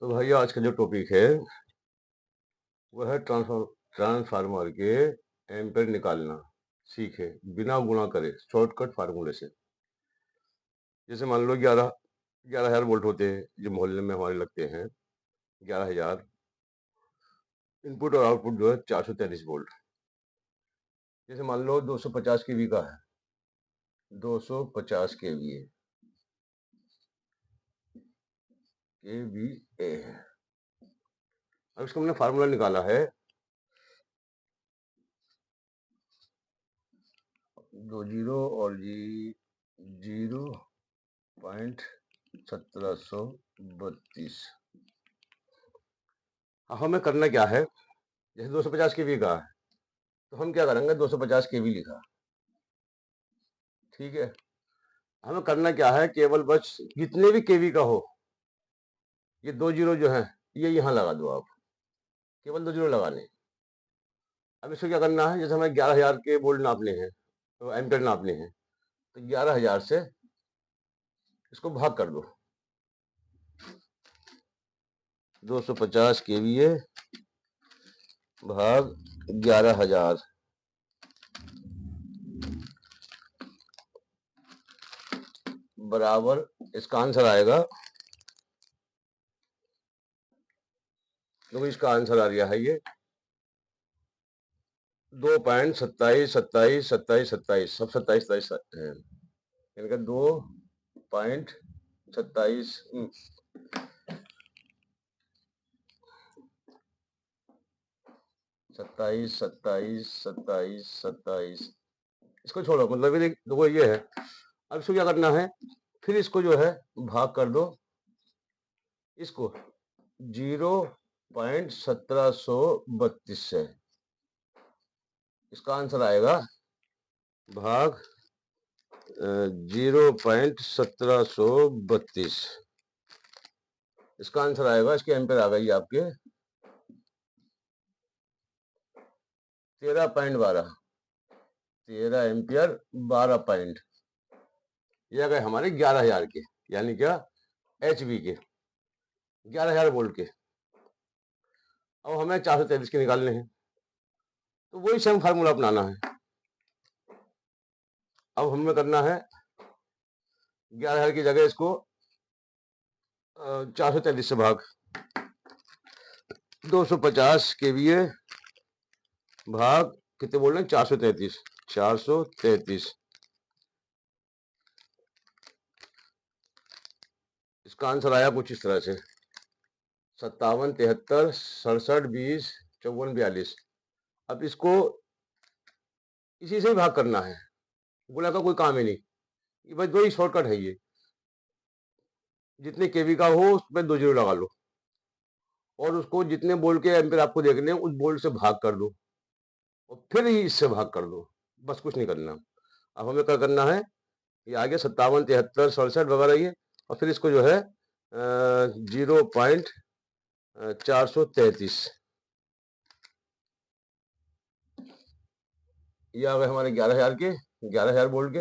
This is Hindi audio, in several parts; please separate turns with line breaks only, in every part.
तो भाई आज का जो टॉपिक है वह है ट्रांसफार्मर के एम्पेयर निकालना सीखे बिना गुणा करे शॉर्टकट फार्मूले से। जैसे मान लो 11,000 वोल्ट होते हैं जो मोहल्ले में हमारे लगते हैं। 11,000 इनपुट और आउटपुट जो है 443 वोल्ट। जैसे मान लो 250 केवी का है, 250 केवीए है। अब इसका हमने फार्मूला निकाला है 2 जीरो और जी 0.1732। हमें करना क्या है, जैसे 250 केवी का है तो हम क्या करेंगे, 250 केवी लिखा, ठीक है। हमें करना क्या है, केवल बस जितने भी केवी का हो ये 2 जीरो जो है ये यहाँ लगा दो आप, केवल 2 जीरो लगाने। अब इसको क्या करना है, जैसे हमें 11,000 के वोल्ट नापने हैं तो एम्पेयर नापने हैं, तो 11,000 से इसको भाग कर दो। 250 केवीए भाग 11,000 बराबर इसका आंसर आएगा, तो इसका आंसर आ गया है ये 2.27 सब 27 है, इनका 2.27 27 27 27 27। इसको छोड़ो, मतलब ये देखो ये है। अब इसको क्या करना है, फिर इसको जो है भाग कर दो इसको 0.1732 से। इसका आंसर आएगा भाग 0.1732। इसका आंसर आएगा, इसके एम्पेयर आ गई आपके 13.12, 13 एम्पियर 12 पॉइंट। ये आ गए हमारे 11,000 के, यानी क्या एचवी के 11,000 वोल्ट के। अब हमें 433 के निकालने हैं, तो वही सेम फार्मूला अपनाना है। अब हमें करना है 11,000 की जगह इसको 433 से भाग 250 केवीए भाग कितने बोल रहे हैं, 433 433। इसका आंसर आया कुछ इस तरह से 57 73 67 20 54 42। अब इसको इसी से ही भाग करना है, गुणा का कोई काम ही नहीं, ये बस दो ही शॉर्टकट है। ये जितने केवी का हो उसमें 2 जीरो लगा लो और उसको जितने बोल्ट के एम्पीयर आपको देखने हैं उस बोल्ट से भाग कर दो और फिर ही इससे भाग कर दो, बस कुछ नहीं करना। अब हमें क्या करना है, ये आगे 57 73 67 वगैरह ये, और फिर इसको जो है 0.433 ये आ गए हमारे 11,000 के, 11,000 वोल्ट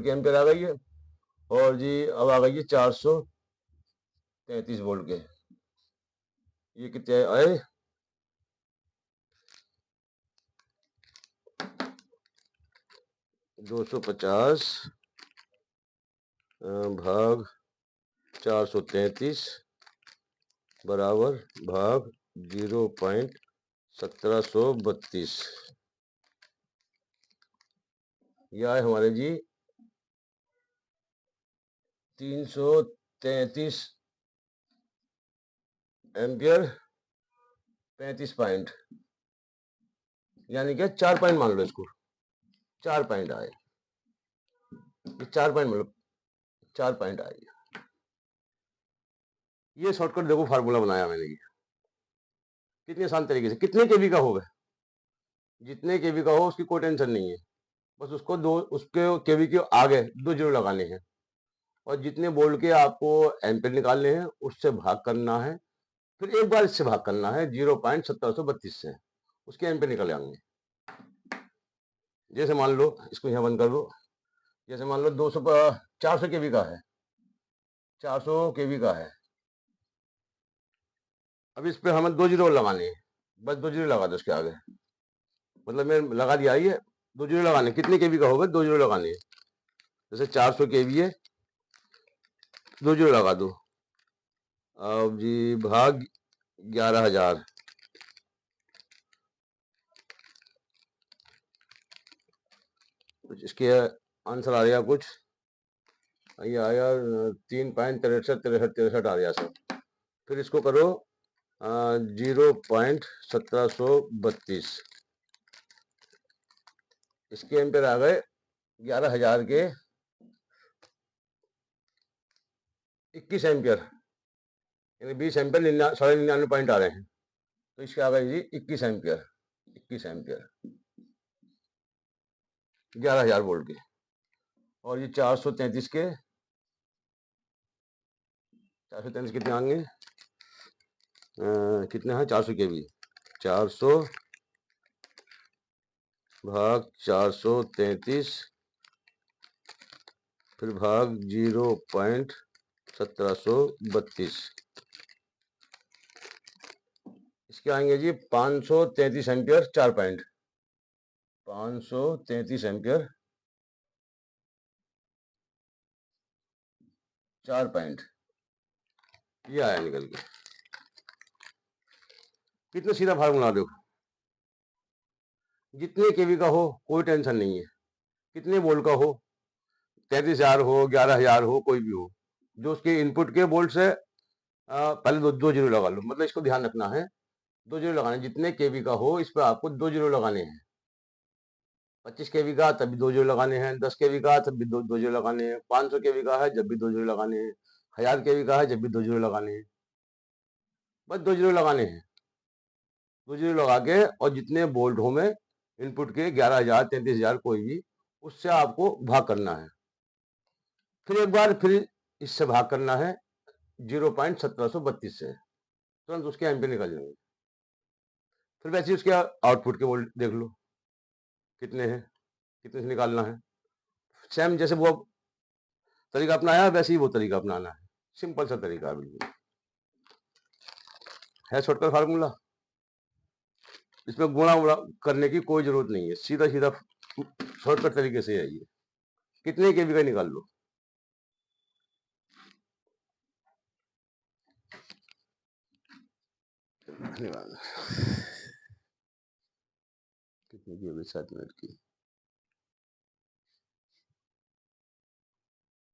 के एम्पेयर आ गई है। और जी अब आ गई है 433 वोल्ट के, ये कितने आए 250 भाग 433 बराबर भाग 0.1732। यह है हमारे जी 333 एम्पियर 35 पॉइंट, यानी कि 4 पॉइंट मान लो इसको, 4 पॉइंट आए, ये 4 पॉइंट मतलब 4 पॉइंट आए। ये शॉर्टकट देखो फार्मूला बनाया मैंने, ये कितनी आसान तरीके से, कितने केवी का होगा, जितने केवी का हो उसकी कोई टेंशन नहीं है, बस उसको दो उसके केवी के आगे 2 जीरो लगाने हैं और जितने वोल्ट के आपको एम्पेयर निकालने हैं उससे भाग करना है, फिर एक बार इससे भाग करना है 0.1732 से, उसके एम्पेयर निकल जाएंगे। जैसे मान लो इसको यहाँ बंद कर दो, जैसे मान लो 400 केवी का है 400 केवी का है। अब इस पे हमें 2 जीरो लगाने हैं, बस 2 जीरो लगा दो इसके आगे, मतलब मैं लगा दिया ये 2 जीरो लगाने। कितने केवी का होगा, 2 जीरो लगाने हैं। जैसे 400 केवी है, 2 जीरो लगा दो। अब जी भाग 11,000, कुछ इसके आंसर आ गया, कुछ ये आया 3.63 आ गया सब। फिर इसको करो 0.1732, इसके एम्पेयर आ गए 11,000 के 21 एम्पियर, यानी 20 एम्पियर 99.5 पॉइंट आ रहे हैं। तो इसके आ गए जी 21 एम्पियर, 21 एम्पियर 11,000 वोल्ट के। और ये 433 के, 433 कितने आएंगे, कितने हैं 400 के भी, 400 भाग 433 फिर भाग 0.1732, इसके आएंगे जी 533 एम्पियर 4 पॉइंट, 533 एम्पियर 4 पॉइंट, ये आया निकल के। कितना सीधा फार्मूला देखो, जितने केवी का हो कोई टेंशन नहीं है, कितने वोल्ट का हो, 33,000 हो 11,000 हो कोई भी हो, जो उसके इनपुट के वोल्ट से पहले दो जीरो लगा लो, मतलब इसको ध्यान रखना है 2 जीरो लगाने, जितने केवी का हो इस पर आपको 2 जीरो लगाने हैं। 25 केवी का तब भी 2 जीरो लगाने हैं, 10 केवी का तब भी दो जीरो लगाने हैं, 500 केवी का है जब भी 2 जीरो लगाने हैं, 1000 केवी का है जब भी 2 जीरो लगाने हैं, बस 2 जीरो लगाने हैं। 2 जीरो लगा के और जितने वोल्ट हो में इनपुट के 11,000 33,000 कोई भी, उससे आपको भाग करना है। फिर एक बार फिर इससे भाग करना है 0.1732 से, तुरंत उसके एम्पीयर निकल जाएंगे। फिर वैसे ही उसके आउटपुट के वोल्ट देख लो कितने हैं, कितने से निकालना है। सेम जैसे वो तरीका अपनाया वैसे ही वो तरीका अपनाना है, सिंपल सा तरीका बिल्कुल है, शॉर्टकट फार्मूला। इसमें गुणा उड़ा करने की कोई जरूरत नहीं है, सीधा सीधा शॉर्टकट तरीके से है ये। कितने के भी का निकाल लो। धन्यवाद। कितने की 7 मिनट की।